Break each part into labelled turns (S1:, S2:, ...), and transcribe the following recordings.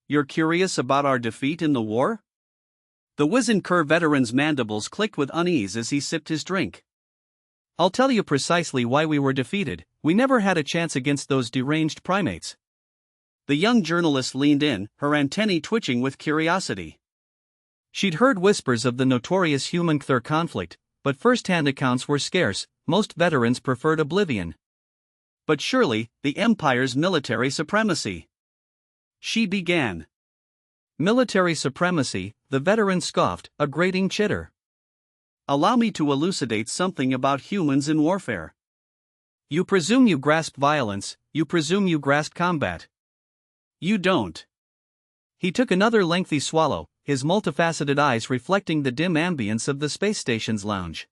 S1: you're curious about our defeat in the war? The HFY veteran's mandibles clicked with unease as he sipped his drink.
S2: I'll tell you precisely why we were defeated. We never had a chance against those deranged primates.
S1: The young journalist leaned in, her antennae twitching with curiosity.
S2: She'd heard whispers of the notorious human-Cther conflict, but first-hand accounts were scarce. Most veterans preferred oblivion.
S1: But surely, the Empire's military supremacy. She began.
S2: Military supremacy, the veteran scoffed, a grating chitter.
S1: Allow me to elucidate something about humans in warfare.
S2: You presume you grasp violence, you presume you grasp combat.
S1: You don't.
S2: He took another lengthy swallow, his multifaceted eyes reflecting the dim ambience of the space station's lounge.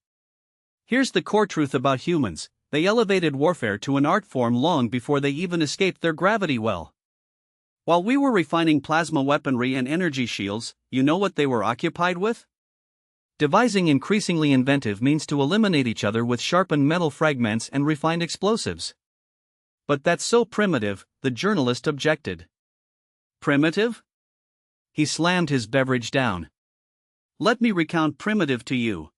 S1: Here's the core truth about humans: they elevated warfare to an art form long before they even escaped their gravity well. While we were refining plasma weaponry and energy shields, you know what they were occupied with?
S2: Devising increasingly inventive means to eliminate each other with sharpened metal fragments and refined explosives.
S1: But that's so primitive, the journalist objected. Primitive?
S2: He slammed his beverage down.
S1: Let me recount primitive to you.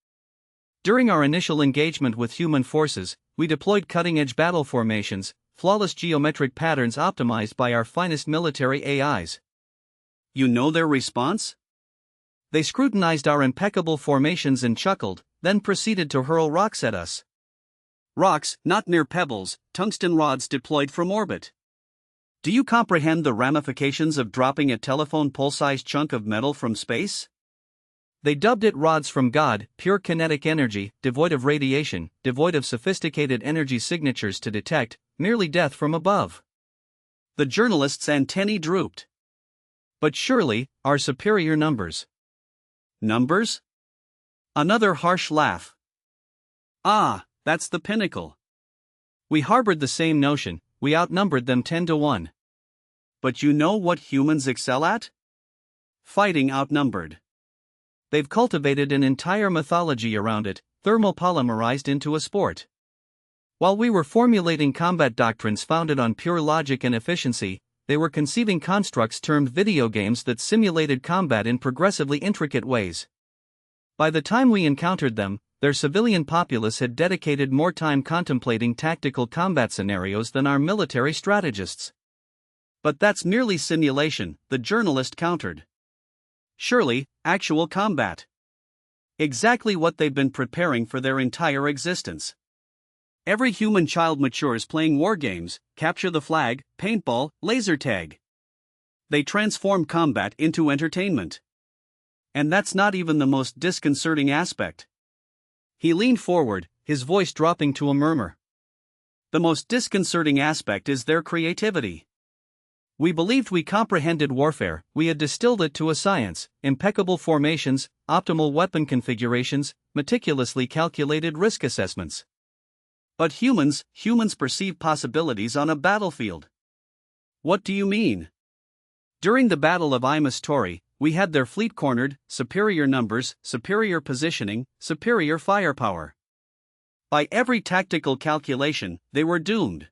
S2: During our initial engagement with human forces, we deployed cutting-edge battle formations, flawless geometric patterns optimized by our finest military AIs.
S1: You know their response?
S2: They scrutinized our impeccable formations and chuckled, then proceeded to hurl rocks at us.
S1: Rocks, not mere pebbles, tungsten rods deployed from orbit. Do you comprehend the ramifications of dropping a telephone pole-sized chunk of metal from space?
S2: They dubbed it rods from God, pure kinetic energy, devoid of radiation, devoid of sophisticated energy signatures to detect, merely death from above.
S1: The journalist's antennae drooped.
S2: But surely, our superior numbers.
S1: Numbers? Another harsh laugh. Ah, that's the pinnacle.
S2: We harbored the same notion, we outnumbered them 10-1.
S1: But you know what humans excel at? Fighting outnumbered.
S2: They've cultivated an entire mythology around it, thermopolymerized into a sport. While we were formulating combat doctrines founded on pure logic and efficiency, they were conceiving constructs termed video games that simulated combat in progressively intricate ways. By the time we encountered them, their civilian populace had dedicated more time contemplating tactical combat scenarios than our military strategists.
S1: But that's merely simulation, the journalist countered. Surely, actual combat. Exactly what they've been preparing for their entire existence. Every human child matures playing war games, capture the flag, paintball, laser tag. They transform combat into entertainment. And that's not even the most disconcerting aspect. He leaned forward, his voice dropping to a murmur. The most disconcerting aspect is their creativity. We believed we comprehended warfare, we had distilled it to a science: impeccable formations, optimal weapon configurations, meticulously calculated risk assessments. But humans perceive possibilities on a battlefield. What do you mean? During the Battle of Tori, we had their fleet cornered, superior numbers, superior positioning, superior firepower. By every tactical calculation, they were doomed.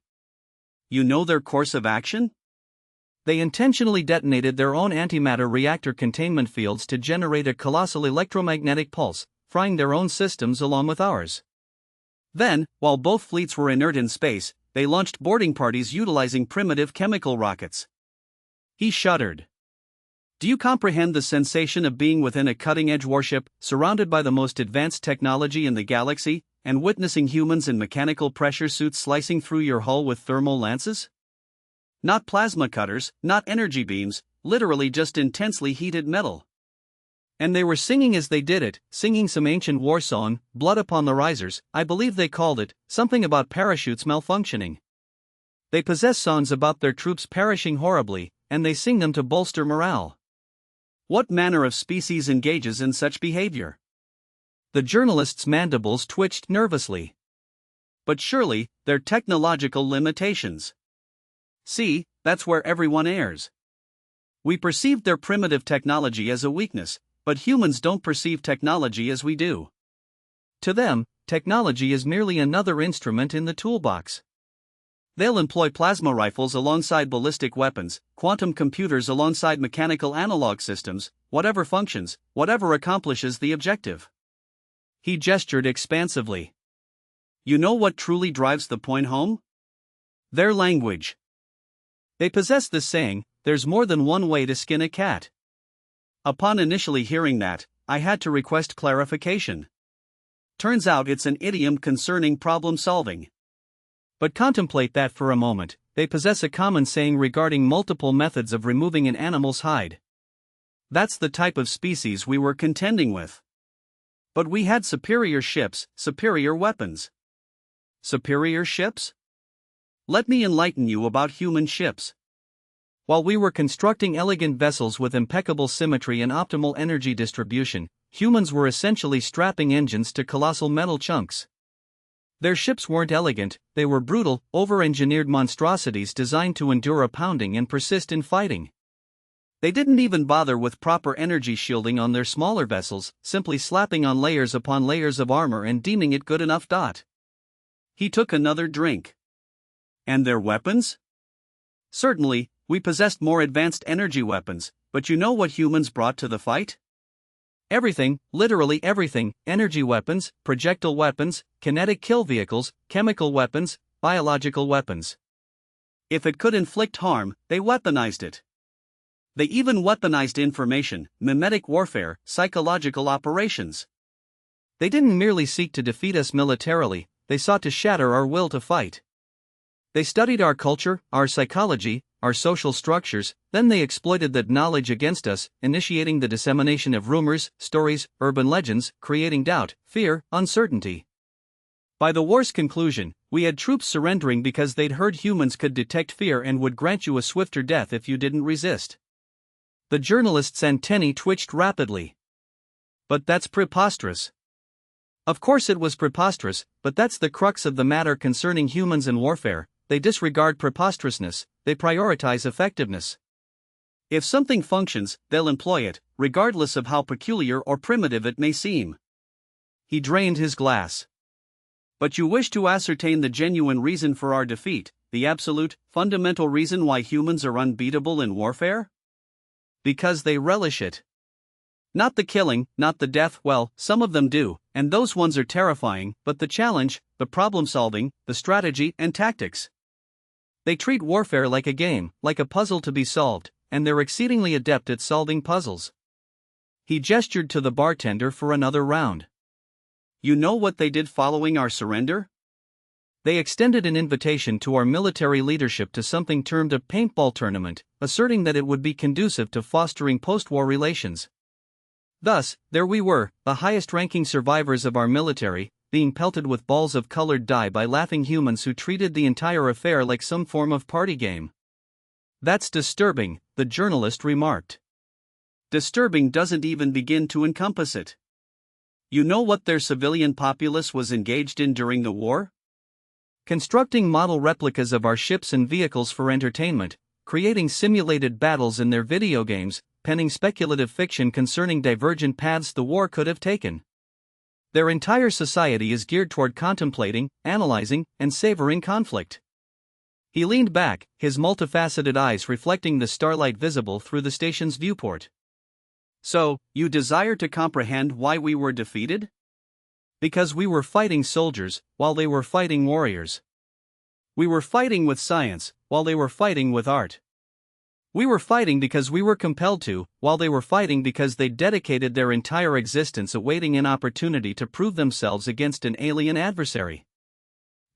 S1: You know their course of action?
S2: They intentionally detonated their own antimatter reactor containment fields to generate a colossal electromagnetic pulse, frying their own systems along with ours.
S1: Then, while both fleets were inert in space, they launched boarding parties utilizing primitive chemical rockets. He shuddered. Do you comprehend the sensation of being within a cutting-edge warship, surrounded by the most advanced technology in the galaxy, and witnessing humans in mechanical pressure suits slicing through your hull with thermal lances? Not plasma cutters, not energy beams, literally just intensely heated metal.
S2: And they were singing as they did it, singing some ancient war song, Blood Upon the Risers, I believe they called it, something about parachutes malfunctioning. They possess songs about their troops perishing horribly, and they sing them to bolster morale.
S1: What manner of species engages in such behavior?
S2: The journalist's mandibles twitched nervously.
S1: But surely, they're technological limitations. See, that's where everyone errs. We perceived their primitive technology as a weakness, but humans don't perceive technology as we do.
S2: To them, technology is merely another instrument in the toolbox.
S1: They'll employ plasma rifles alongside ballistic weapons, quantum computers alongside mechanical analog systems, whatever functions, whatever accomplishes the objective. He gestured expansively. You know what truly drives the point home? Their language. They possess this saying, there's more than one way to skin a cat. Upon initially hearing that, I had to request clarification. Turns out it's an idiom concerning problem solving. But contemplate that for a moment, they possess a common saying regarding multiple methods of removing an animal's hide. That's the type of species we were contending with. But we had superior ships, superior weapons. Superior ships? Let me enlighten you about human ships. While we were constructing elegant vessels with impeccable symmetry and optimal energy distribution, humans were essentially strapping engines to colossal metal chunks. Their ships weren't elegant, they were brutal, over-engineered monstrosities designed to endure a pounding and persist in fighting. They didn't even bother with proper energy shielding on their smaller vessels, simply slapping on layers upon layers of armor and deeming it good enough. He took another drink. And their weapons? Certainly, we possessed more advanced energy weapons, but you know what humans brought to the fight? Everything, literally everything: energy weapons, projectile weapons, kinetic kill vehicles, chemical weapons, biological weapons. If it could inflict harm, they weaponized it. They even weaponized information, mimetic warfare, psychological operations. They didn't merely seek to defeat us militarily, they sought to shatter our will to fight. They studied our culture, our psychology, our social structures, then they exploited that knowledge against us, initiating the dissemination of rumors, stories, urban legends, creating doubt, fear, uncertainty. By the war's conclusion, we had troops surrendering because they'd heard humans could detect fear and would grant you a swifter death if you didn't resist. The journalist's antennae twitched rapidly. But that's preposterous. Of course it was preposterous, but that's the crux of the matter concerning humans and warfare. They disregard preposterousness, they prioritize effectiveness. If something functions, they'll employ it, regardless of how peculiar or primitive it may seem. He drained his glass. But you wish to ascertain the genuine reason for our defeat, the absolute, fundamental reason why humans are unbeatable in warfare? Because they relish it. Not the killing, not the death, well, some of them do, and those ones are terrifying, but the challenge, the problem solving, the strategy and tactics. They treat warfare like a game, like a puzzle to be solved, and they're exceedingly adept at solving puzzles. He gestured to the bartender for another round. You know what they did following our surrender? They extended an invitation to our military leadership to something termed a paintball tournament, asserting that it would be conducive to fostering post-war relations. Thus, there we were, the highest-ranking survivors of our military, being pelted with balls of colored dye by laughing humans who treated the entire affair like some form of party game. That's disturbing, the journalist remarked. Disturbing doesn't even begin to encompass it. You know what their civilian populace was engaged in during the war? Constructing model replicas of our ships and vehicles for entertainment, creating simulated battles in their video games, penning speculative fiction concerning divergent paths the war could have taken. Their entire society is geared toward contemplating, analyzing, and savoring conflict. He leaned back, his multifaceted eyes reflecting the starlight visible through the station's viewport. So, you desire to comprehend why we were defeated? Because we were fighting soldiers, while they were fighting warriors. We were fighting with science, while they were fighting with art. We were fighting because we were compelled to, while they were fighting because they dedicated their entire existence awaiting an opportunity to prove themselves against an alien adversary.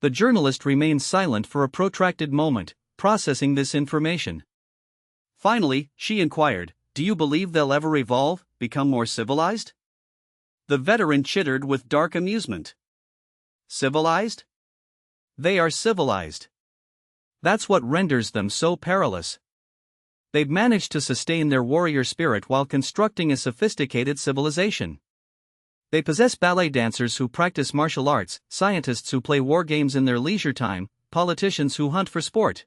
S1: The journalist remained silent for a protracted moment, processing this information. Finally, she inquired, "Do you believe they'll ever evolve, become more civilized?" The veteran chittered with dark amusement. Civilized? They are civilized. That's what renders them so perilous. They've managed to sustain their warrior spirit while constructing a sophisticated civilization. They possess ballet dancers who practice martial arts, scientists who play war games in their leisure time, politicians who hunt for sport.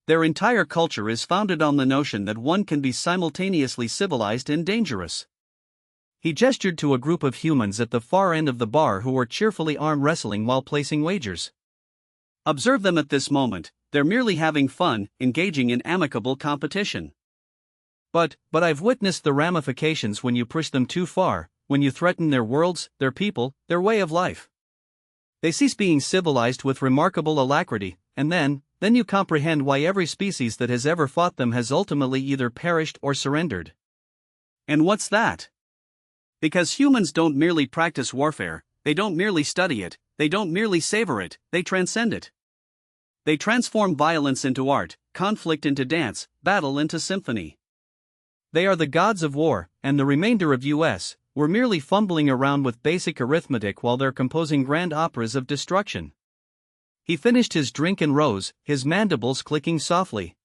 S1: Their entire culture is founded on the notion that one can be simultaneously civilized and dangerous. He gestured to a group of humans at the far end of the bar who were cheerfully arm wrestling while placing wagers. Observe them at this moment, they're merely having fun, engaging in amicable competition.
S2: But I've witnessed the ramifications when you push them too far, when you threaten their worlds, their people, their way of life. They cease being civilized with remarkable alacrity, and then you comprehend why every species that has ever fought them has ultimately either perished or surrendered.
S1: And what's that? Because humans don't merely practice warfare, they don't merely study it, they don't merely savor it, they transcend it. They transform violence into art, conflict into dance, battle into symphony.
S2: They are the gods of war, and the remainder of us, we're merely fumbling around with basic arithmetic while they're composing grand operas of destruction. He finished his drink and rose, his mandibles clicking softly.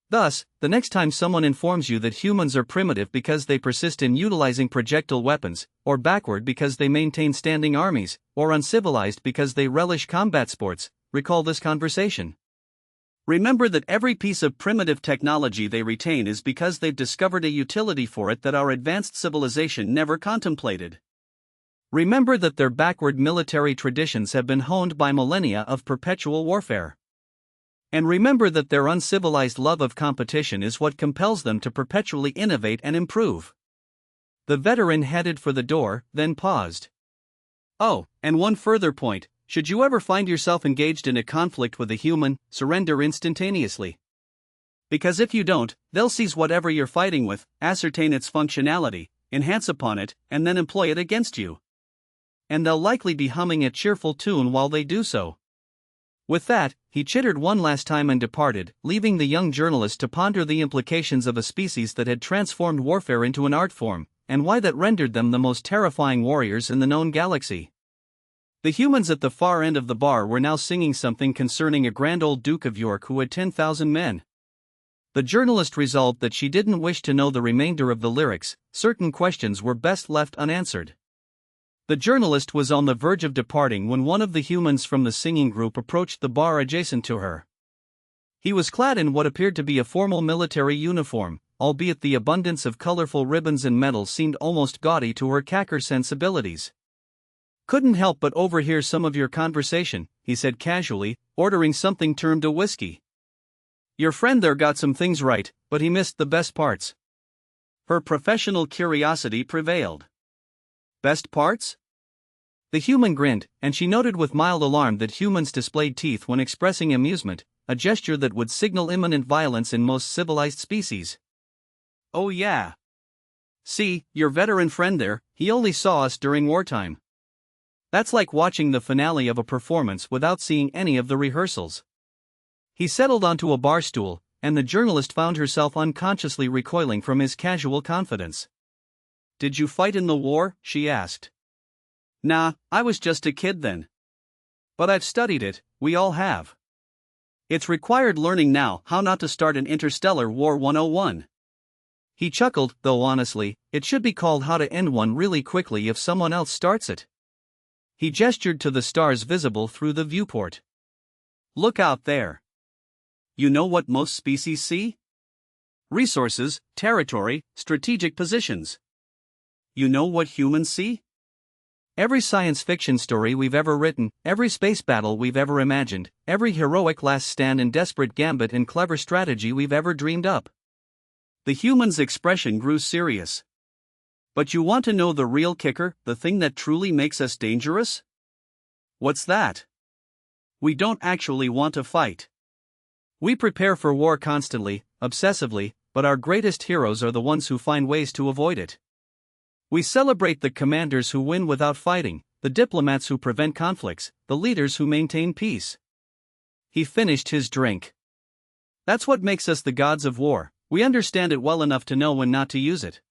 S2: Thus, the next time someone informs you that humans are primitive because they persist in utilizing projectile weapons, or backward because they maintain standing armies, or uncivilized because they relish combat sports, recall this conversation.
S1: Remember that every piece of primitive technology they retain is because they've discovered a utility for it that our advanced civilization never contemplated.
S2: Remember that their backward military traditions have been honed by millennia of perpetual warfare. And remember that their uncivilized love of competition is what compels them to perpetually innovate and improve. The veteran headed for the door, then paused.
S1: Oh, and one further point. Should you ever find yourself engaged in a conflict with a human, surrender instantaneously. Because if you don't, they'll seize whatever you're fighting with, ascertain its functionality, enhance upon it, and then employ it against you. And they'll likely be humming a cheerful tune while they do so. With that, he chittered one last time and departed, leaving the young journalist to ponder the implications of a species that had transformed warfare into an art form, and why that rendered them the most terrifying warriors in the known galaxy. The humans at the far end of the bar were now singing something concerning a grand old Duke of York who had 10,000 men. The journalist resolved that she didn't wish to know the remainder of the lyrics, certain questions were best left unanswered. The journalist was on the verge of departing when one of the humans from the singing group approached the bar adjacent to her. He was clad in what appeared to be a formal military uniform, albeit the abundance of colorful ribbons and medals seemed almost gaudy to her Cacker sensibilities. "Couldn't help but overhear some of your conversation," he said casually, ordering something termed a whiskey. "Your friend there got some things right, but he missed the best parts." Her professional curiosity prevailed. Best parts? The human grinned, and she noted with mild alarm that humans displayed teeth when expressing amusement, a gesture that would signal imminent violence in most civilized species. "Oh yeah. See, your veteran friend there, he only saw us during wartime. That's like watching the finale of a performance without seeing any of the rehearsals." He settled onto a bar stool, and the journalist found herself unconsciously recoiling from his casual confidence. "Did you fight in the war?" she asked. "Nah, I was just a kid then. But I've studied it, we all have. It's required learning now how not to start an interstellar war 101. He chuckled, though honestly, it should be called how to end one really quickly if someone else starts it. He gestured to the stars visible through the viewport. "Look out there. You know what most species see? Resources, territory, strategic positions. You know what humans see? Every science fiction story we've ever written, every space battle we've ever imagined, every heroic last stand and desperate gambit and clever strategy we've ever dreamed up." The human's expression grew serious. "But you want to know the real kicker, the thing that truly makes us dangerous? What's that? We don't actually want to fight. We prepare for war constantly, obsessively, but our greatest heroes are the ones who find ways to avoid it. We celebrate the commanders who win without fighting, the diplomats who prevent conflicts, the leaders who maintain peace." He finished his drink. "That's what makes us the gods of war, we understand it well enough to know when not to use it.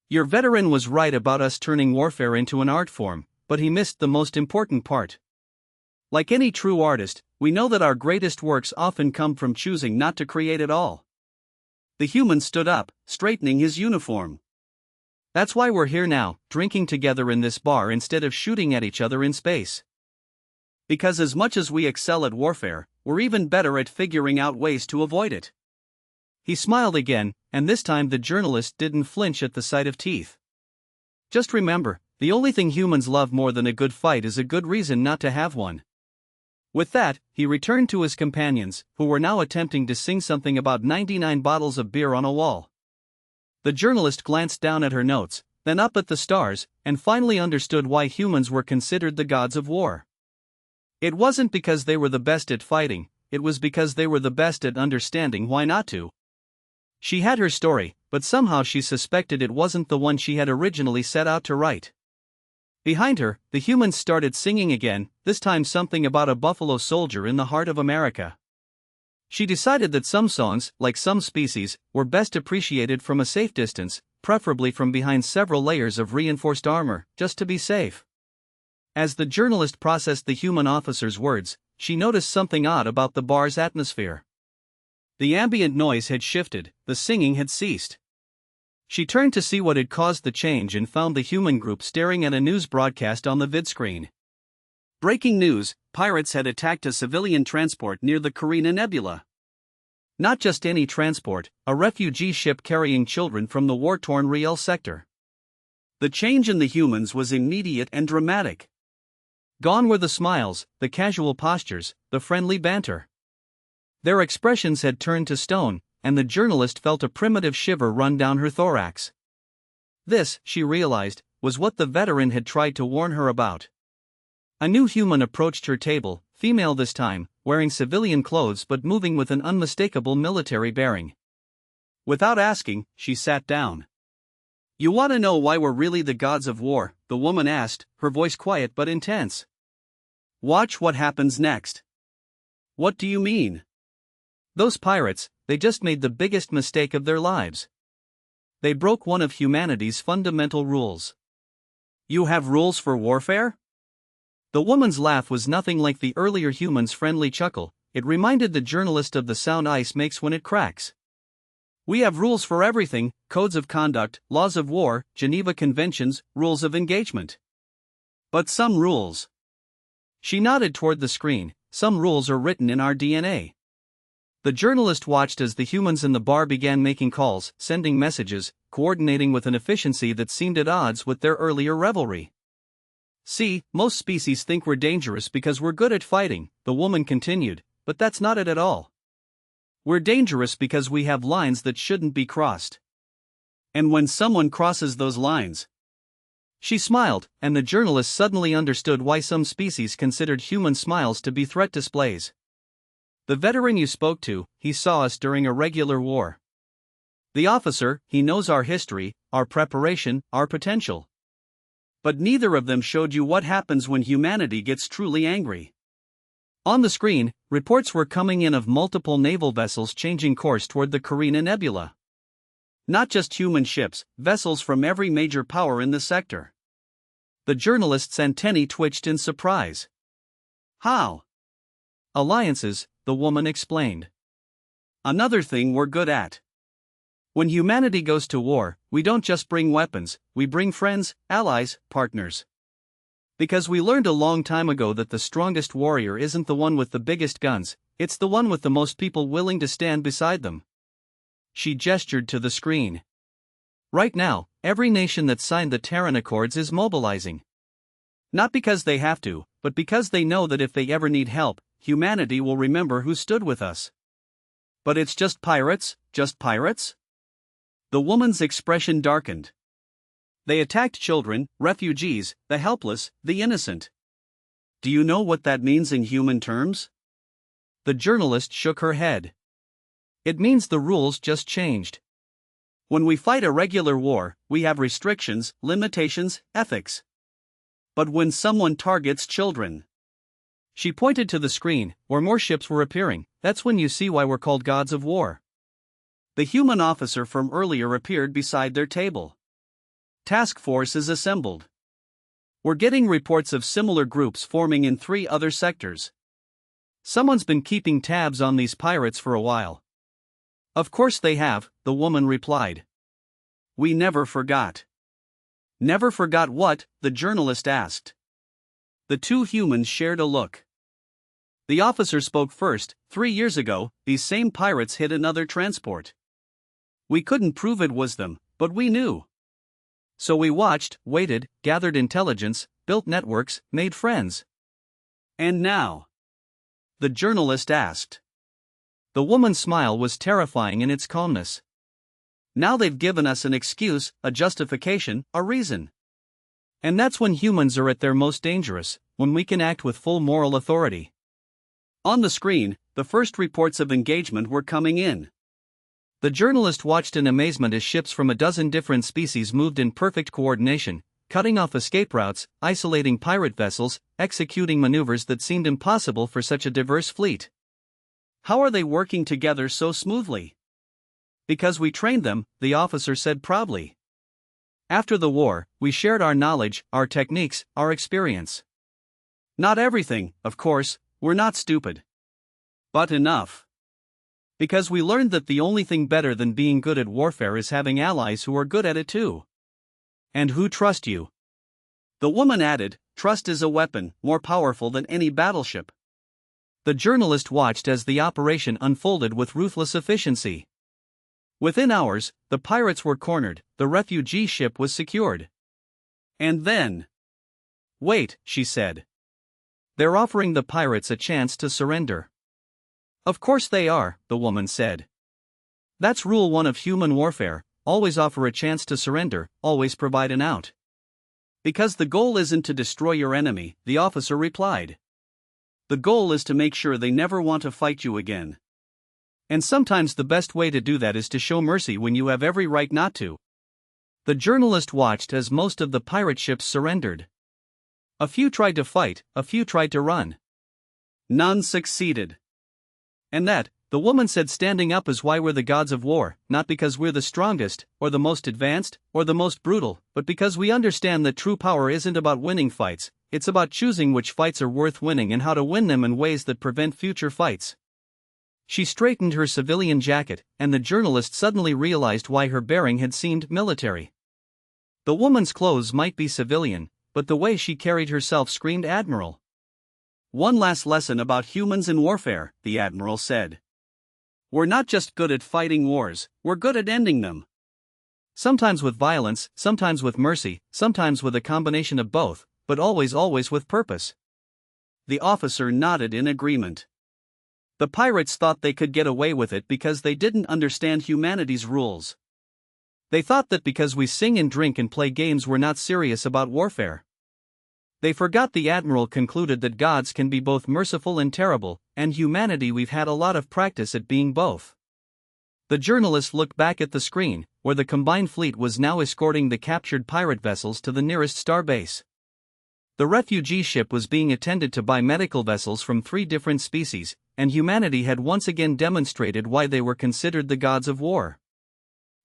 S1: Your veteran was right about us turning warfare into an art form, but he missed the most important part. Like any true artist, we know that our greatest works often come from choosing not to create at all." The human stood up, straightening his uniform. "That's why we're here now, drinking together in this bar instead of shooting at each other in space. Because as much as we excel at warfare, we're even better at figuring out ways to avoid it." He smiled again, and this time the journalist didn't flinch at the sight of teeth. "Just remember, the only thing humans love more than a good fight is a good reason not to have one.
S2: With that, he returned to his companions, who were now attempting to sing something about 99 bottles of beer on a wall. The journalist glanced down at her notes, then up at the stars, and finally understood why humans were considered the gods of war. It wasn't because they were the best at fighting, it was because they were the best at understanding why not to. She had her story, but somehow she suspected it wasn't the one she had originally set out to write. Behind her, the humans started singing again, this time something about a buffalo soldier in the heart of America. She decided that some songs, like some species, were best appreciated from a safe distance, preferably from behind several layers of reinforced armor, just to be safe. As the journalist processed the human officer's words, she noticed something odd about the bar's atmosphere. The ambient noise had shifted, the singing had ceased. She turned to see what had caused the change and found the human group staring at a news broadcast on the vidscreen.
S1: Breaking news: pirates had attacked a civilian transport near the Carina Nebula.
S2: Not just any transport, a refugee ship carrying children from the war-torn Riel sector.
S1: The change in the humans was immediate and dramatic.
S2: Gone were the smiles, the casual postures, the friendly banter. Their expressions had turned to stone, and the journalist felt a primitive shiver run down her thorax. This, she realized, was what the veteran had tried to warn her about. A new human approached her table, female this time, wearing civilian clothes but moving with an unmistakable military bearing.
S1: Without asking, she sat down. "You want to know why we're really the gods of war?" the woman asked, her voice quiet but intense. "Watch what happens next." "What do you mean?"
S2: "Those pirates, they just made the biggest mistake of their lives. They broke one of humanity's fundamental rules."
S1: "You have rules for warfare?"
S2: The woman's laugh was nothing like the earlier human's friendly chuckle, it reminded the journalist of the sound ice makes when it cracks.
S1: "We have rules for everything: codes of conduct, laws of war, Geneva Conventions, rules of engagement." "But some rules."
S2: She nodded toward the screen. "Some rules are written in our DNA." The journalist watched as the humans in the bar began making calls, sending messages, coordinating with an efficiency that seemed at odds with their earlier revelry.
S1: "See, most species think we're dangerous because we're good at fighting," the woman continued, "but that's not it at all. We're dangerous because we have lines that shouldn't be crossed. And when someone crosses those lines..."
S2: She smiled, and the journalist suddenly understood why some species considered human smiles to be threat displays. "The veteran you spoke to, he saw us during a regular war. The officer, he knows our history, our preparation, our potential. But neither of them showed you what happens when humanity gets truly angry." On the screen, reports were coming in of multiple naval vessels changing course toward the Carina Nebula. Not just human ships, vessels from every major power in the sector. The journalist's antennae twitched in surprise.
S1: "How?"
S2: "Alliances," the woman explained.
S1: "Another thing we're good at. When humanity goes to war, we don't just bring weapons, we bring friends, allies, partners. Because we learned a long time ago that the strongest warrior isn't the one with the biggest guns, it's the one with the most people willing to stand beside them." She gestured to the screen. "Right now, every nation that signed the Terran Accords is mobilizing. Not because they have to, but because they know that if they ever need help, humanity will remember who stood with us." "But it's just pirates, just pirates?" The woman's expression darkened. "They attacked children, refugees, the helpless, the innocent. Do you know what that means in human terms?" The journalist shook her head. "It means the rules just changed. When we fight a regular war, we have restrictions, limitations, ethics. But when someone targets children..." She pointed to the screen, where more ships were appearing. "That's when you see why we're called gods of war." The human officer from earlier appeared beside their table. "Task force is assembled. We're getting reports of similar groups forming in 3 other sectors. Someone's been keeping tabs on these pirates for a while." "Of course they have," the woman replied. "We never forgot." "Never forgot what?" the journalist asked. The two humans shared a look. The officer spoke first. 3 years ago, these same pirates hit another transport. We couldn't prove it was them, but we knew. So we watched, waited, gathered intelligence, built networks, made friends. And now? the journalist asked.
S2: The woman's smile was terrifying in its calmness.
S1: Now they've given us an excuse, a justification, a reason.
S2: And that's when humans are at their most dangerous, when we can act with full moral authority.
S1: On the screen, the first reports of engagement were coming in.
S2: The journalist watched in amazement as ships from a dozen different species moved in perfect coordination, cutting off escape routes, isolating pirate vessels, executing maneuvers that seemed impossible for such a diverse fleet.
S1: How are they working together so smoothly?
S2: Because we trained them, the officer said proudly. After the war, we shared our knowledge, our techniques, our experience.
S1: Not everything, of course, we're not stupid. But enough.
S2: Because we learned that the only thing better than being good at warfare is having allies who are good at it too. And who trust you.
S1: The woman added, trust is a weapon, more powerful than any battleship.
S2: The journalist watched as the operation unfolded with ruthless efficiency. Within hours, the pirates were cornered, the refugee ship was secured.
S1: And then...
S2: Wait, she said. They're offering the pirates a chance to surrender.
S1: Of course they are, the woman said.
S2: That's rule 1 of human warfare, always offer a chance to surrender, always provide an out.
S1: Because the goal isn't to destroy your enemy, the officer replied. The goal is to make sure they never want to fight you again.
S2: And sometimes the best way to do that is to show mercy when you have every right not to. The journalist watched as most of the pirate ships surrendered. A few tried to fight, a few tried to run.
S1: None succeeded.
S2: And that, the woman said, standing up is why we're the gods of war, not because we're the strongest, or the most advanced, or the most brutal, but because we understand that true power isn't about winning fights, it's about choosing which fights are worth winning and how to win them in ways that prevent future fights. She straightened her civilian jacket, and the journalist suddenly realized why her bearing had seemed military. The woman's clothes might be civilian, but the way she carried herself screamed admiral.
S1: One last lesson about humans in warfare, the admiral said. We're not just good at fighting wars, we're good at ending them.
S2: Sometimes with violence, sometimes with mercy, sometimes with a combination of both, but always with purpose.
S1: The officer nodded in agreement. The pirates thought they could get away with it because they didn't understand humanity's rules.
S2: They thought that because we sing and drink and play games we're not serious about warfare. They forgot the admiral concluded that gods can be both merciful and terrible, and humanity we've had a lot of practice at being both. The journalist looked back at the screen, where the combined fleet was now escorting the captured pirate vessels to the nearest starbase. The refugee ship was being attended to by medical vessels from 3 different species, and humanity had once again demonstrated why they were considered the gods of war.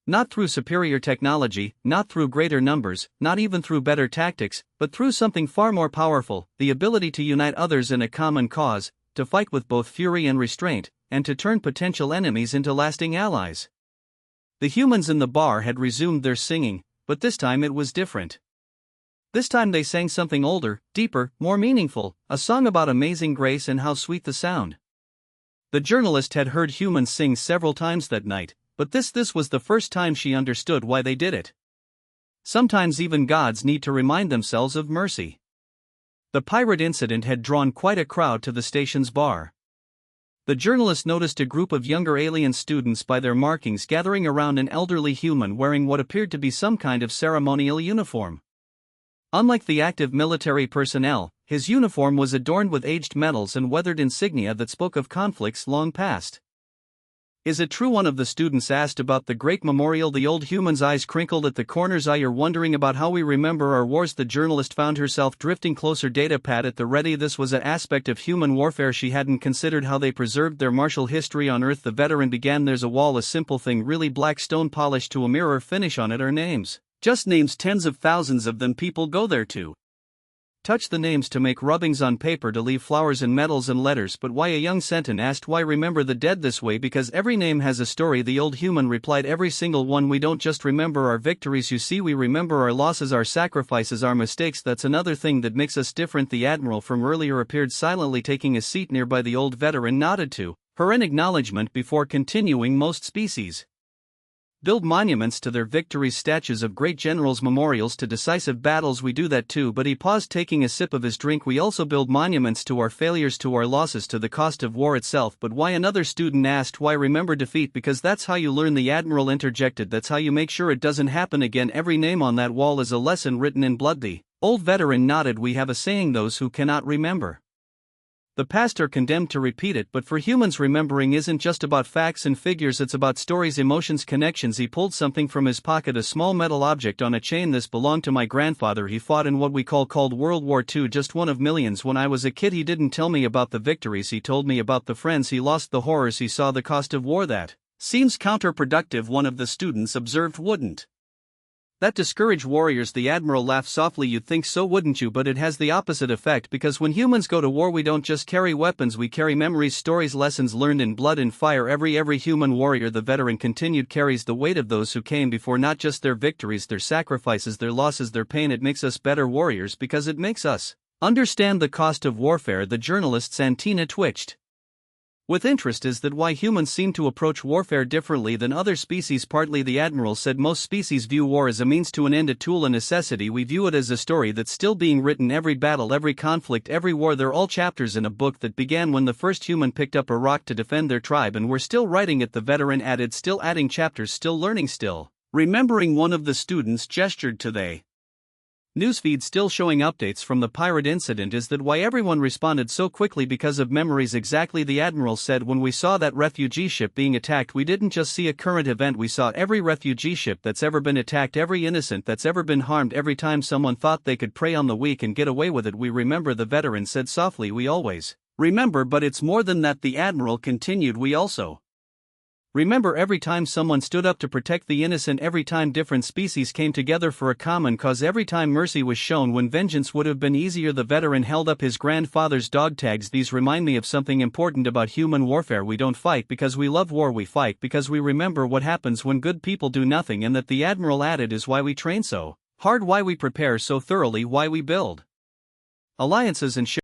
S2: Not through superior technology, not through greater numbers, not even through better tactics, but through something far more powerful, the ability to unite others in a common cause, to fight with both fury and restraint, and to turn potential enemies into lasting allies. The humans in the bar had resumed their singing, but this time it was different. This time they sang something older, deeper, more meaningful, a song about amazing grace and how sweet the sound. The journalist had heard humans sing several times that night, but this was the first time she understood why they did it. Sometimes even gods need to remind themselves of mercy. The pirate incident had drawn quite a crowd to the station's bar. The journalist noticed a group of younger alien students by their markings gathering around an elderly human wearing what appeared to be some kind of ceremonial uniform. Unlike the active military personnel, his uniform was adorned with aged medals and weathered insignia that spoke of conflicts long past. Is it true? One of the students asked about the great memorial. The old human's eyes crinkled at the corners. You're wondering about how we remember our wars. The journalist found herself drifting closer, data pad at the ready. This was an aspect of human warfare she hadn't considered, how they preserved their martial history on Earth. The veteran began. There's a wall, a simple thing, really black stone polished to a mirror finish. On it are names.
S1: Just names, tens of thousands of them. People go there to
S2: touch the names, to make rubbings on paper, to leave flowers and medals and letters. But why? A young sentinel asked. Why remember the dead this way? Because every name has a story, the old human replied. Every single one. We don't just remember our victories, you see, we remember our losses, our sacrifices, our mistakes. That's another thing that makes us different. The admiral from earlier appeared silently, taking a seat nearby. The old veteran nodded to her in acknowledgement before continuing. Most species Build monuments to their victories, statues of great generals, memorials to decisive battles. We do that too, but he paused, taking a sip of his drink. We also build monuments to our failures, to our losses, to the cost of war itself. But why? Another student asked. Why? Remember defeat, because that's how you learn, the admiral interjected. That's how you make sure it doesn't happen again. Every name on that wall is a lesson written in blood. The old veteran nodded. We have a saying, those who cannot remember the past are condemned to repeat it. But for humans, remembering isn't just about facts and figures, it's about stories, emotions, connections. He pulled something from his pocket, a small metal object on a chain. This belonged to my grandfather. He fought in what we called World War II, just one of millions. When I was a kid, he didn't tell me about the victories, he told me about the friends he lost, the horrors he saw, the cost of war. That seems counterproductive, one of the students observed. Wouldn't that discourage warriors? The admiral laughed softly. You'd think so, wouldn't you? But it has the opposite effect, because when humans go to war, we don't just carry weapons, we carry memories, stories, lessons learned in blood and fire. Every human warrior, the veteran continued, carries the weight of those who came before, not just their victories, their sacrifices, their losses, their pain. It makes us better warriors because it makes us understand the cost of warfare. The journalist's antenna twitched with interest. Is that why humans seem to approach warfare differently than other species? Partly, the admiral said. Most species view war as a means to an end, a tool, a necessity. We view it as a story that's still being written. Every battle, every conflict, every war, they're all chapters in a book that began when the first human picked up a rock to defend their tribe, and we're still writing it, the veteran added. Still adding chapters, still learning, still remembering. One of the students gestured to the newsfeed still showing updates from the pirate incident. Is that why everyone responded so quickly? Because of memories. Exactly, the admiral said. When we saw that refugee ship being attacked, we didn't just see a current event, we saw every refugee ship that's ever been attacked, every innocent that's ever been harmed, every time someone thought they could prey on the weak and get away with it. We remember, the veteran said softly. We always remember, but it's more than that, the admiral continued. We also remember every time someone stood up to protect the innocent, every time different species came together for a common cause, every time mercy was shown when vengeance would have been easier. The veteran held up his grandfather's dog tags. These remind me of something important about human warfare. We don't fight because we love war, we fight because we remember what happens when good people do nothing. And that, the admiral added, is why we train so hard, why we prepare so thoroughly, why we build alliances and share